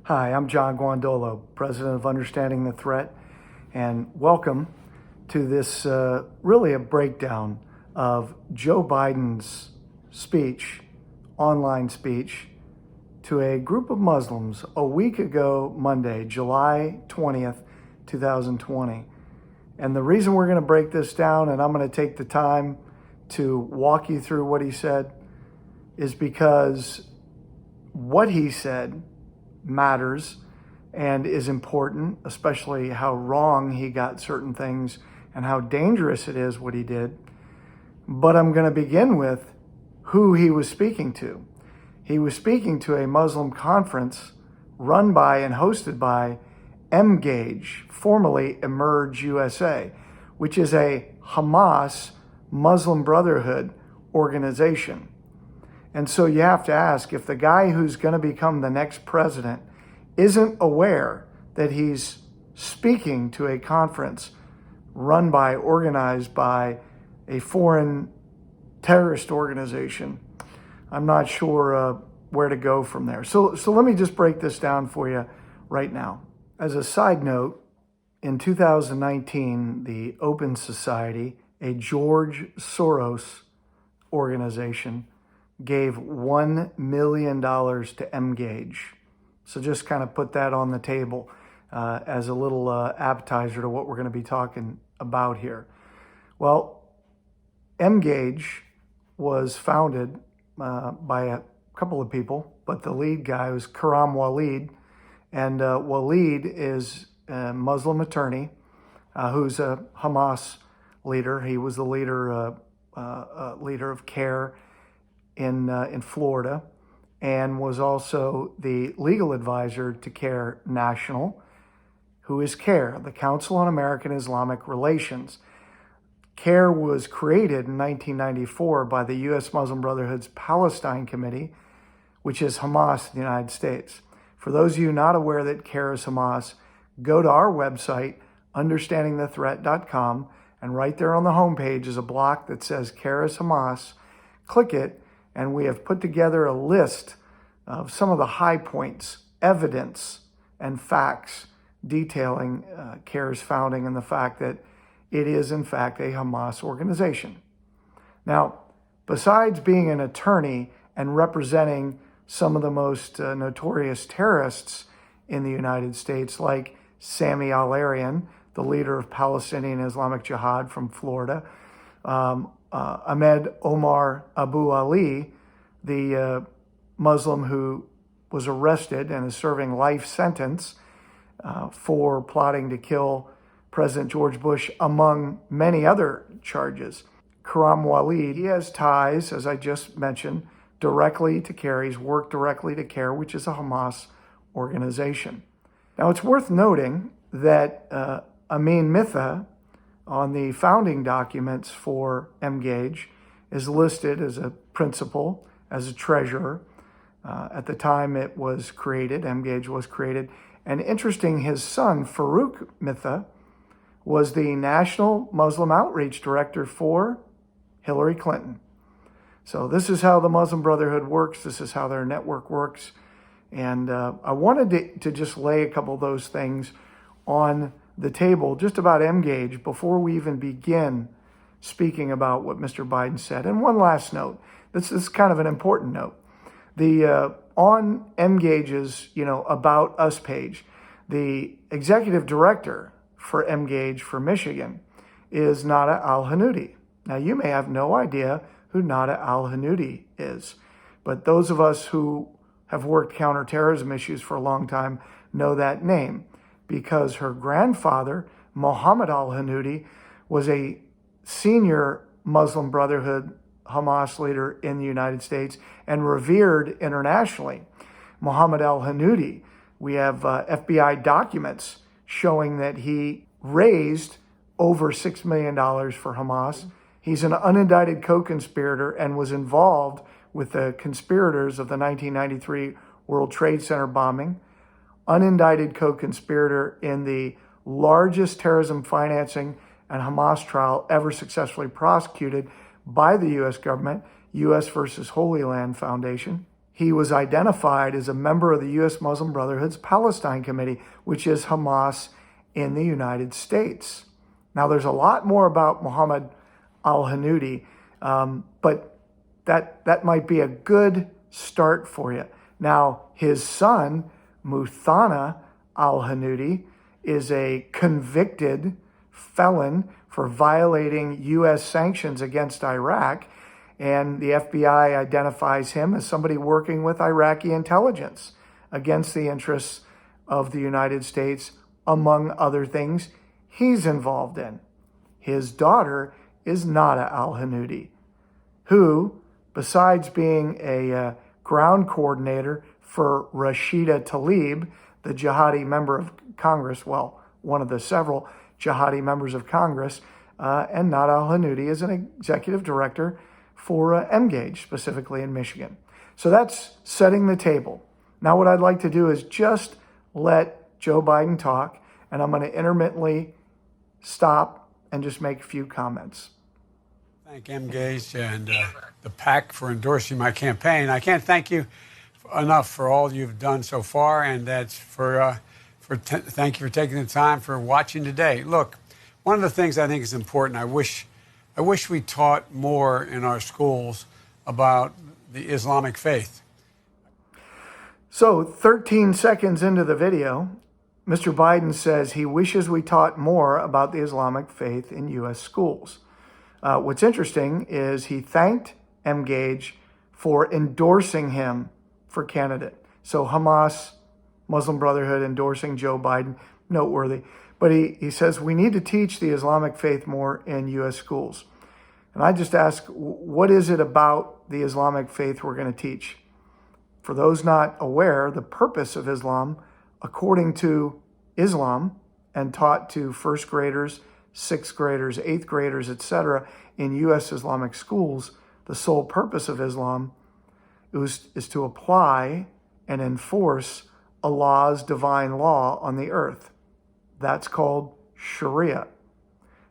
Hi, I'm John Guandolo, President of Understanding the Threat, and welcome to this really a breakdown of Joe Biden's speech, online speech, to a group of Muslims a week ago Monday, July 20th, 2020. And the reason we're going to break this down, and I'm going to take the time to walk you through what he said, is because what he said matters and is important, especially how wrong he got certain things and how dangerous it is what he did. But I'm going to begin with who he was speaking to. He was speaking to a Muslim conference run by and hosted by Emgage, formerly Emerge USA, which is a Hamas Muslim Brotherhood organization. And so you have to ask, if the guy who's going to become the next president isn't aware that he's speaking to a conference run by, organized by a foreign terrorist organization, I'm not sure where to go from there. So let me just break this down for you right now. As a side note, in 2019, the Open Society, a George Soros organization, gave $1 million to Emgage. So just kind of put that on the table as a little appetizer to what we're going to be talking about here. Well, Emgage was founded by a couple of people, but the lead guy was Karam Walid. And Walid is a Muslim attorney who's a Hamas leader. He was the leader of CAIR in Florida, and was also the legal advisor to CAIR National, who is CAIR, the Council on American Islamic Relations. CAIR was created in 1994 by the U.S. Muslim Brotherhood's Palestine Committee, which is Hamas in the United States. For those of you not aware that CAIR is Hamas, go to our website, understandingthethreat.com, and right there on the homepage is a block that says CAIR is Hamas. Click it, and we have put together a list of some of the high points, evidence, and facts detailing CAIR's founding and the fact that it is, in fact, a Hamas organization. Now, besides being an attorney and representing some of the most notorious terrorists in the United States, like Sami al-Arian, the leader of Palestinian Islamic Jihad from Florida, Ahmed Omar Abu Ali, the Muslim who was arrested and is serving life sentence for plotting to kill President George Bush, among many other charges. Karam Walid, he has ties, as I just mentioned, directly to CAIR. He's worked directly to CAIR, which is a Hamas organization. Now, it's worth noting that Amin Mitha, on the founding documents for Emgage, is listed as a principal, as a treasurer. At the time it was created, Emgage was created. And interesting, his son, Farouk Mitha, was the National Muslim Outreach Director for Hillary Clinton. So this is how the Muslim Brotherhood works. This is how their network works. And I wanted to just lay a couple of those things on the table just about Emgage before we even begin speaking about what Mr. Biden said. And one last note. This is kind of an important note. The on Emgage's About Us page, the executive director for Emgage for Michigan is Nada Al-Hanoudi. Now, you may have no idea who Nada Al-Hanoudi is, but those of us who have worked counterterrorism issues for a long time know that name, because her grandfather, Mohammed al-Hanoudi, was a senior Muslim Brotherhood Hamas leader in the United States and revered internationally. Mohammed al-Hanoudi, we have FBI documents showing that he raised over $6 million for Hamas. He's an unindicted co-conspirator and was involved with the conspirators of the 1993 World Trade Center bombing, unindicted co-conspirator in the largest terrorism financing and Hamas trial ever successfully prosecuted by the U.S. government, U.S. versus Holy Land Foundation. he was identified as a member of the U.S. Muslim Brotherhood's Palestine Committee, which is Hamas in the United States. Now, there's a lot more about Mohammed al-Hanoudi, but that might be a good start for you. Now, his son, Muthana al-Hanoudi, is a convicted felon for violating U.S. sanctions against Iraq, and the FBI identifies him as somebody working with Iraqi intelligence against the interests of the United States, among other things he's involved in. His daughter is Nada al-Hanoudi, who, besides being a ground coordinator for Rashida Tlaib, the jihadi member of Congress, well, one of the several jihadi members of Congress, and Nada al-Hanoudi is an executive director for Emgage, specifically in Michigan. So that's setting the table. Now what I'd like to do is just let Joe Biden talk, and I'm going to intermittently stop and just make a few comments. Thank Emgage and the PAC for endorsing my campaign. I can't thank you enough for all you've done so far, and that's thank you for taking the time for watching today. Look, one of the things I think is important, I wish we taught more in our schools about the Islamic faith. So 13 seconds into the video, Mr. Biden says he wishes we taught more about the Islamic faith in U.S. schools. What's interesting is he thanked Emgage for endorsing him for candidate. So Hamas, Muslim Brotherhood endorsing Joe Biden, noteworthy. But he says we need to teach the Islamic faith more in U.S. schools. And I just ask, what is it about the Islamic faith we're going to teach? For those not aware, the purpose of Islam, according to Islam, and taught to first graders, sixth graders, eighth graders, etc., in U.S. Islamic schools, the sole purpose of Islam is to apply and enforce Allah's divine law on the earth. That's called sharia.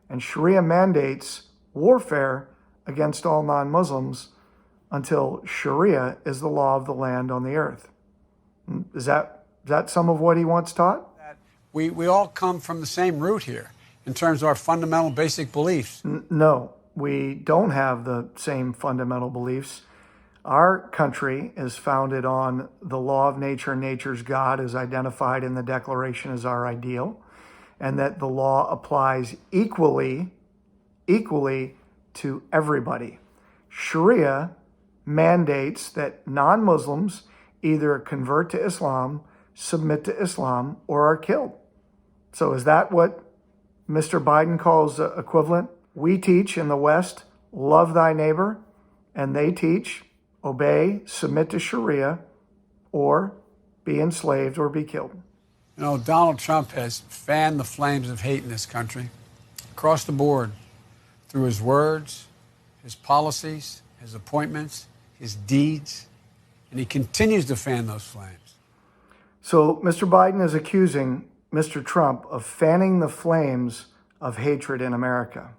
And sharia mandates warfare against all non-Muslims until sharia is the law of the land on the earth. Is that some of what he wants taught? We all come from the same root here in terms of our fundamental basic beliefs. No, we don't have the same fundamental beliefs. Our country is founded on the law of nature, and nature's God is identified in the Declaration as our ideal, and that the law applies equally to everybody. Sharia mandates that non-Muslims either convert to Islam, submit to Islam, or are killed. So is that what Mr. Biden calls equivalent? We teach in the West, love thy neighbor, and they teach, obey, submit to Sharia, or be enslaved or be killed. You know, Donald Trump has fanned the flames of hate in this country across the board through his words, his policies, his appointments, his deeds, and he continues to fan those flames. So Mr. Biden is accusing Mr. Trump of fanning the flames of hatred in America.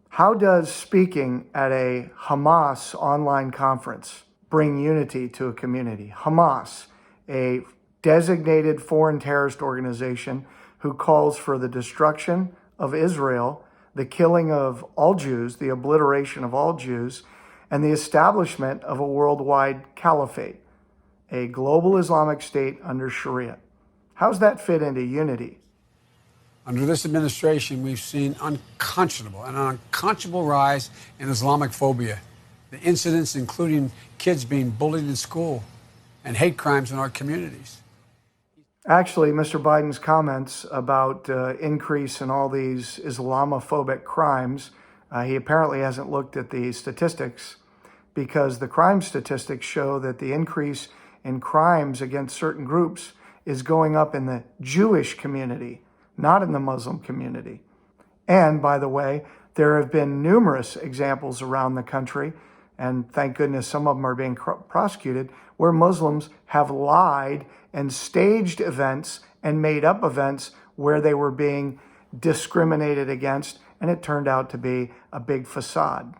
How does speaking at a Hamas online conference bring unity to a community? Hamas, a designated foreign terrorist organization who calls for the destruction of Israel, the killing of all Jews, the obliteration of all Jews, and the establishment of a worldwide caliphate, a global Islamic state under Sharia. How's that fit into unity? Under this administration, we've seen an unconscionable rise in Islamophobia. The incidents including kids being bullied in school and hate crimes in our communities. Actually, Mr. Biden's comments about increase in all these Islamophobic crimes, he apparently hasn't looked at the statistics, because the crime statistics show that the increase in crimes against certain groups is going up in the Jewish community, not in the Muslim community. And by the way, there have been numerous examples around the country, and thank goodness some of them are being prosecuted, where Muslims have lied and staged events and made up events where they were being discriminated against, and it turned out to be a big facade.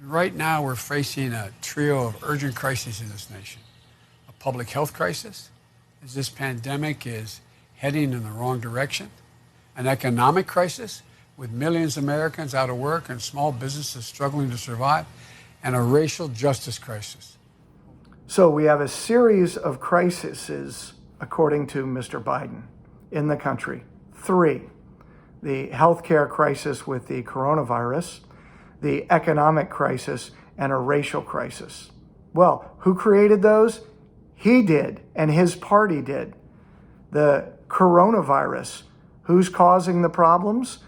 Right now, we're facing a trio of urgent crises in this nation. A public health crisis, as this pandemic is heading in the wrong direction. An economic crisis, with millions of Americans out of work and small businesses struggling to survive. And a racial justice crisis. So we have a series of crises, according to Mr. Biden, in the country. 3, the healthcare crisis with the coronavirus, the economic crisis, and a racial crisis. Well, who created those? He did, and his party did. The coronavirus, who's causing the problems?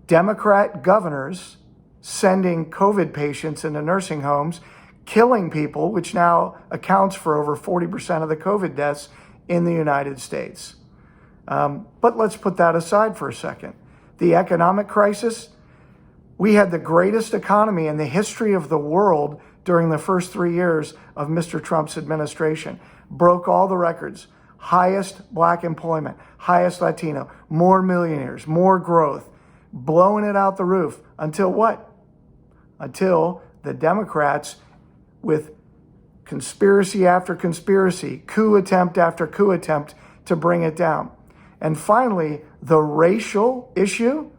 Democrat governors sending COVID patients into nursing homes, killing people, which now accounts for over 40% of the COVID deaths in the United States. But let's put that aside for a second. The economic crisis, we had the greatest economy in the history of the world during the first 3 years of Mr. Trump's administration. Broke all the records. Highest black employment, highest Latino, more millionaires, more growth, blowing it out the roof until what? Until the Democrats, with conspiracy after conspiracy, coup attempt after coup attempt to bring it down. And finally, the racial issue.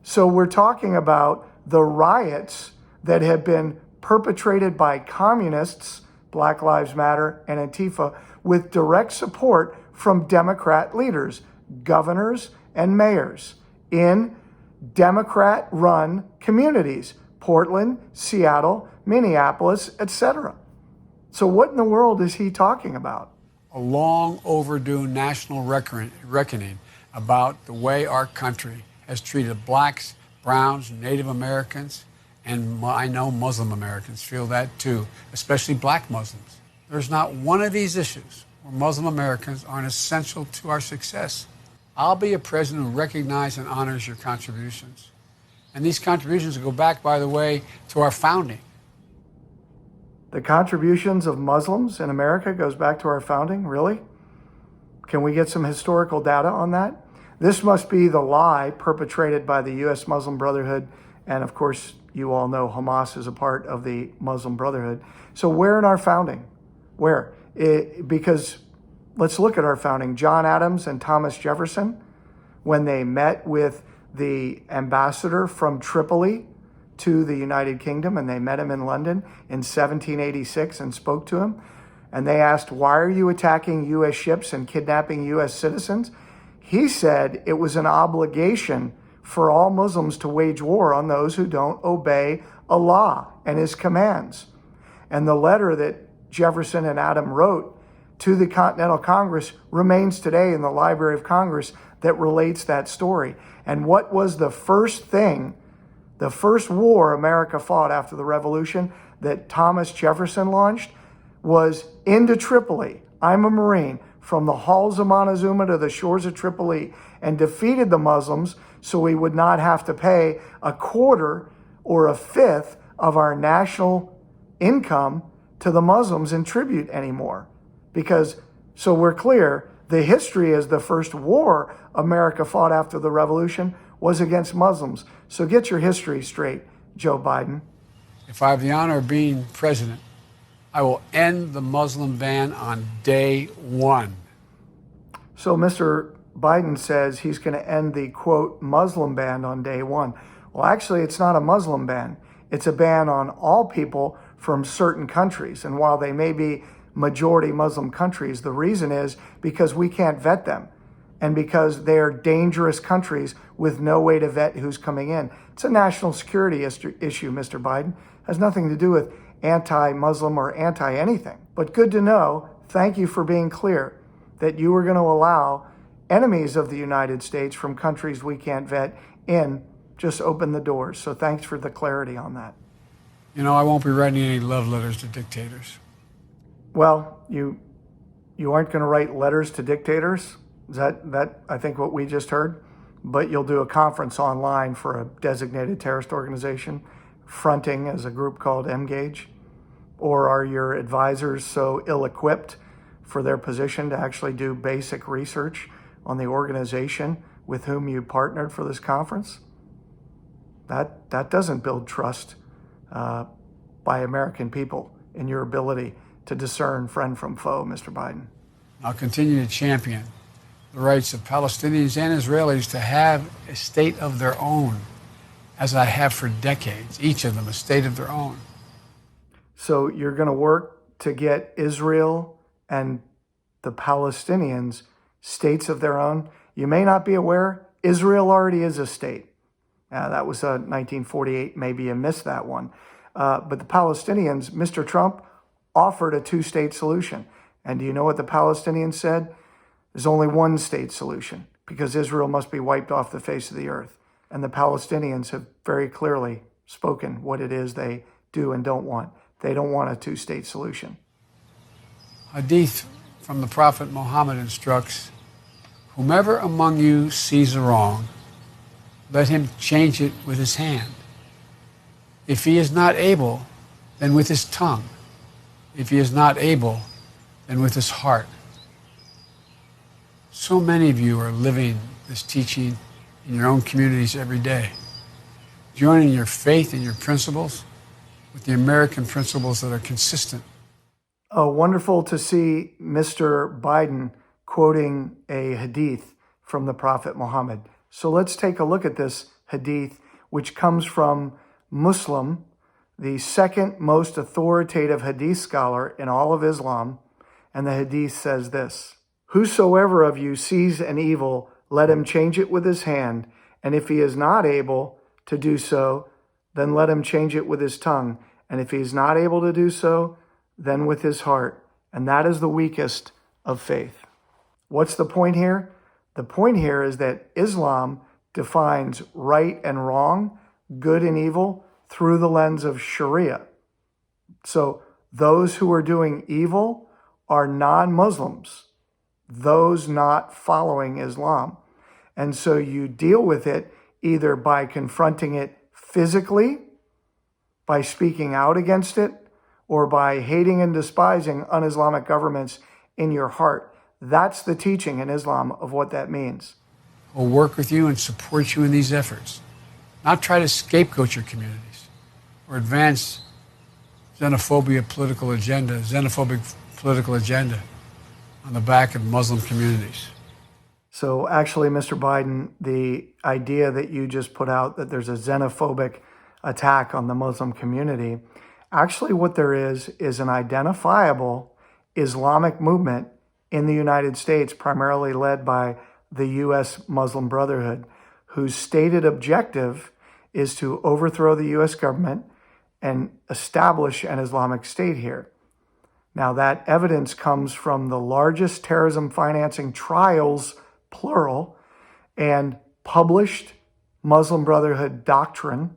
So we're talking about the riots that have been perpetrated by communists, Black Lives Matter and Antifa, with direct support from Democrat leaders, governors, and mayors in Democrat-run communities, Portland, Seattle, Minneapolis, etc. So what in the world is he talking about? A long overdue national reckoning about the way our country has treated blacks, browns, Native Americans, and I know Muslim Americans feel that too, especially black Muslims. There's not one of these issues where Muslim Americans aren't essential to our success. I'll be a president who recognizes and honors your contributions. And these contributions go back, by the way, to our founding. The contributions of Muslims in America goes back to our founding? Really? Can we get some historical data on that? This must be the lie perpetrated by the U.S. Muslim Brotherhood. And of course, you all know Hamas is a part of the Muslim Brotherhood. So where in our founding? Where? Because let's look at our founding. John Adams and Thomas Jefferson, when they met with the ambassador from Tripoli to the United Kingdom, and they met him in London in 1786 and spoke to him, and they asked, why are you attacking U.S. ships and kidnapping U.S. citizens? He said it was an obligation for all Muslims to wage war on those who don't obey Allah and his commands. And the letter that Jefferson and Adam wrote to the Continental Congress remains today in the Library of Congress that relates that story. And what was the first thing, the first war America fought after the Revolution that Thomas Jefferson launched was into Tripoli. I'm a Marine, from the halls of Montezuma to the shores of Tripoli, and defeated the Muslims so we would not have to pay a quarter or a fifth of our national income to the Muslims in tribute anymore. Because, so we're clear, the history is the first war America fought after the Revolution was against Muslims. So get your history straight, Joe Biden. If I have the honor of being president, I will end the Muslim ban on day one. So Mr. Biden says he's going to end the, quote, Muslim ban on day one. Well, actually, it's not a Muslim ban. It's a ban on all people from certain countries. And while they may be majority Muslim countries, the reason is because we can't vet them and because they're dangerous countries with no way to vet who's coming in. It's a national security issue, Mr. Biden. It has nothing to do with anti-Muslim or anti-anything. But good to know. Thank you for being clear that you were going to allow enemies of the United States from countries we can't vet in. Just open the doors. So thanks for the clarity on that. You know, I won't be writing any love letters to dictators. Well, you aren't going to write letters to dictators? Is that I think what we just heard? But you'll do a conference online for a designated terrorist organization fronting as a group called Emgage? Or are your advisors so ill-equipped for their position to actually do basic research on the organization with whom you partnered for this conference? That doesn't build trust by American people in your ability to discern friend from foe, Mr. Biden. I'll continue to champion the rights of Palestinians and Israelis to have a state of their own, as I have for decades, each of them a state of their own. So you're going to work to get Israel and the Palestinians states of their own. You may not be aware, Israel already is a state. That was 1948. Maybe you missed that one. But the Palestinians, Mr. Trump offered a two-state solution. And do you know what the Palestinians said? There's only one state solution because Israel must be wiped off the face of the earth. And the Palestinians have very clearly spoken what it is they do and don't want. They don't want a two-state solution. Hadith from the Prophet Mohammed instructs, whomever among you sees a wrong, let him change it with his hand. If he is not able, then with his tongue. If he is not able, then with his heart. So many of you are living this teaching in your own communities every day, joining your faith and your principles with the American principles that are consistent. Oh, wonderful to see Mr. Biden quoting a hadith from the Prophet Muhammad. So let's take a look at this hadith, which comes from Muslim, the second most authoritative hadith scholar in all of Islam. And the hadith says this: whosoever of you sees an evil, let him change it with his hand. And if he is not able to do so, then let him change it with his tongue. And if he is not able to do so, then with his heart. And that is the weakest of faith. What's the point here? The point here is that Islam defines right and wrong, good and evil, through the lens of sharia. So those who are doing evil are non-Muslims, those not following Islam. And so you deal with it either by confronting it physically, by speaking out against it, or by hating and despising un-Islamic governments in your heart. That's the teaching in Islam of what that means. We'll work with you and support you in these efforts, not try to scapegoat your communities or advance xenophobic political agenda on the back of Muslim communities. So actually, Mr. Biden, the idea that you just put out that there's a xenophobic attack on the Muslim community, actually what there is an identifiable Islamic movement in the United States, primarily led by the U.S. Muslim Brotherhood, whose stated objective is to overthrow the U.S. government and establish an Islamic state here. Now, that evidence comes from the largest terrorism financing trials, plural, and published Muslim Brotherhood doctrine,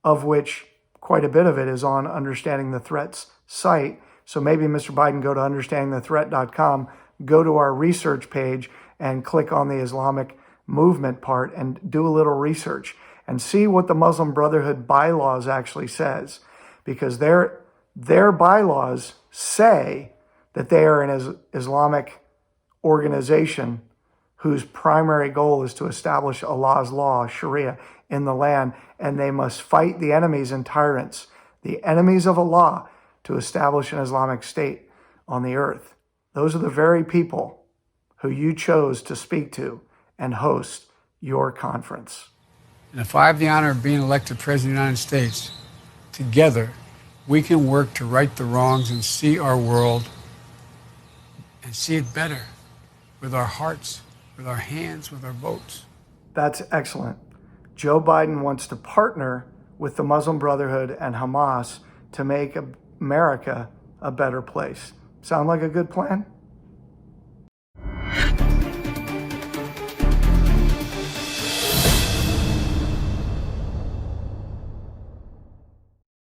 of which quite a bit of it is on Understanding the Threat's site. So maybe, Mr. Biden, go to understandingthethreat.com, go to our research page and click on the Islamic movement part and do a little research and see what the Muslim Brotherhood bylaws actually says, because their bylaws say that they are an Islamic organization whose primary goal is to establish Allah's law, sharia, in the land, and they must fight the enemies and tyrants, the enemies of Allah, to establish an Islamic state on the earth. Those are the very people who you chose to speak to and host your conference. And if I have the honor of being elected President of the United States, together we can work to right the wrongs and see our world and see it better with our hearts, with our hands, with our votes. That's excellent. Joe Biden wants to partner with the Muslim Brotherhood and Hamas to make America a better place. Sound like a good plan?